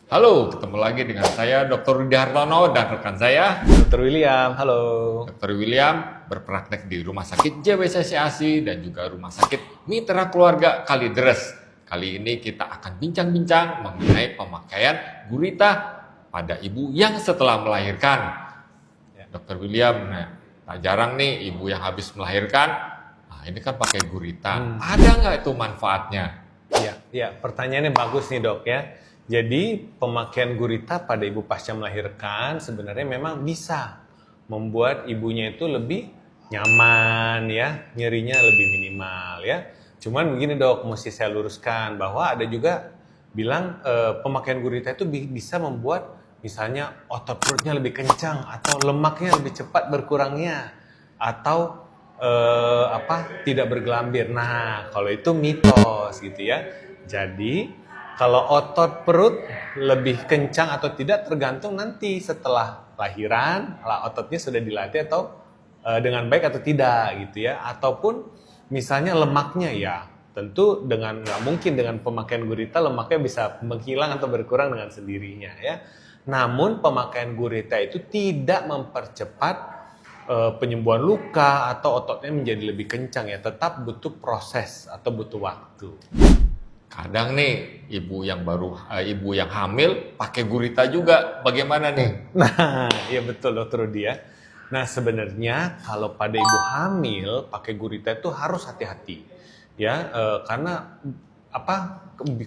Halo, ketemu lagi dengan saya Dr. Rudi Hartono dan rekan saya Dr. William, halo. Dr. William berpraktek di Rumah Sakit JWCC ASI dan juga Rumah Sakit Mitra Keluarga Kalideres. Kali ini kita akan bincang-bincang mengenai pemakaian gurita pada ibu yang setelah melahirkan. Dr. William, tak jarang nih ibu yang habis melahirkan, ini kan pakai gurita. Ada nggak itu manfaatnya? Ya, pertanyaannya bagus nih dok ya. Jadi pemakaian gurita pada ibu pasca melahirkan sebenarnya memang bisa membuat ibunya itu lebih nyaman ya, nyerinya lebih minimal ya. Cuman begini dok, mesti saya luruskan bahwa ada juga bilang pemakaian gurita itu bisa membuat misalnya otot perutnya lebih kencang atau lemaknya lebih cepat berkurangnya atau tidak bergelambir. Nah, kalau itu mitos gitu ya. Jadi kalau otot perut lebih kencang atau tidak tergantung nanti setelah lahiran, ototnya sudah dilatih atau dengan baik atau tidak gitu ya. Ataupun misalnya lemaknya ya, tentu nggak mungkin dengan pemakaian gurita lemaknya bisa menghilang atau berkurang dengan sendirinya ya. Namun pemakaian gurita itu tidak mempercepat penyembuhan luka atau ototnya menjadi lebih kencang ya, tetap butuh proses atau butuh waktu. Kadang nih ibu yang hamil pakai gurita juga, bagaimana nih? Nah, iya betul dokter Rudi ya. Nah sebenarnya kalau pada ibu hamil pakai gurita itu harus hati-hati ya, karena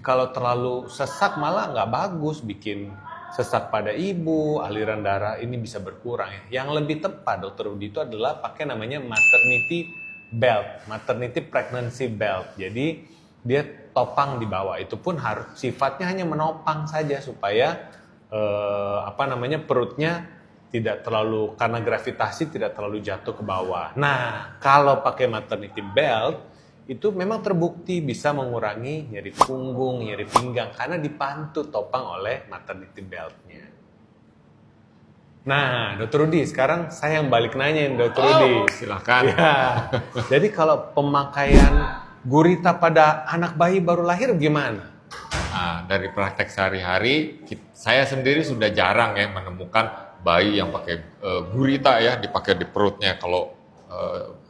kalau terlalu sesak malah nggak bagus, bikin sesak pada ibu, aliran darah ini bisa berkurang ya. Yang lebih tepat dokter Rudi itu adalah pakai namanya maternity belt, maternity pregnancy belt. Jadi dia topang di bawah, itu pun harus sifatnya hanya menopang saja supaya perutnya tidak terlalu, karena gravitasi tidak terlalu jatuh ke bawah. Nah, kalau pakai maternity belt itu memang terbukti bisa mengurangi nyeri punggung, nyeri pinggang karena dibantu topang oleh maternity beltnya. Nah, Dr. Rudi, sekarang saya yang balik nanyain Dr. Rudi. Silakan. Ya. Jadi kalau pemakaian gurita pada anak bayi baru lahir gimana? Dari praktek sehari-hari, saya sendiri sudah jarang ya menemukan bayi yang pakai gurita ya, dipakai di perutnya. Kalau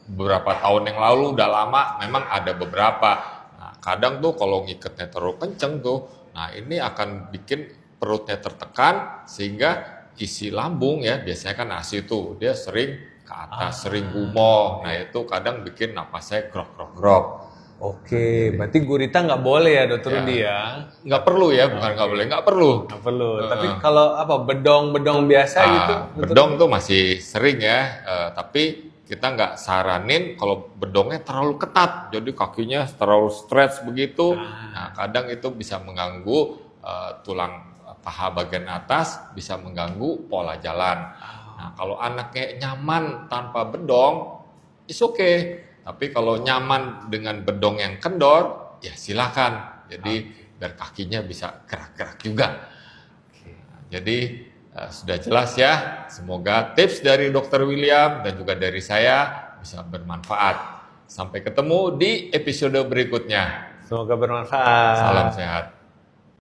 beberapa tahun yang lalu udah lama, memang ada beberapa. Nah, kadang tuh kalau ngikatnya terlalu kenceng tuh, nah ini akan bikin perutnya tertekan sehingga isi lambung ya, biasanya kan ASI tuh dia sering ke atas, sering gumoh. Nah itu kadang bikin napas saya grok-grok-grok. Oke, berarti gurita nggak boleh ya dokter Rudi ya? Nggak perlu ya, bukan nggak boleh, nggak perlu. Nggak perlu. Tapi kalau bedong biasa gitu? Bedong tuh masih sering ya, tapi kita nggak saranin kalau bedongnya terlalu ketat, jadi kakinya terlalu stretch begitu. Nah, kadang itu bisa mengganggu tulang paha bagian atas, bisa mengganggu pola jalan. Nah, kalau anaknya nyaman tanpa bedong, it's okay. Tapi kalau nyaman dengan bedong yang kendor, ya silakan. Jadi biar kakinya bisa gerak-gerak juga. Jadi sudah jelas ya. Semoga tips dari Dr. William dan juga dari saya bisa bermanfaat. Sampai ketemu di episode berikutnya. Semoga bermanfaat. Salam sehat.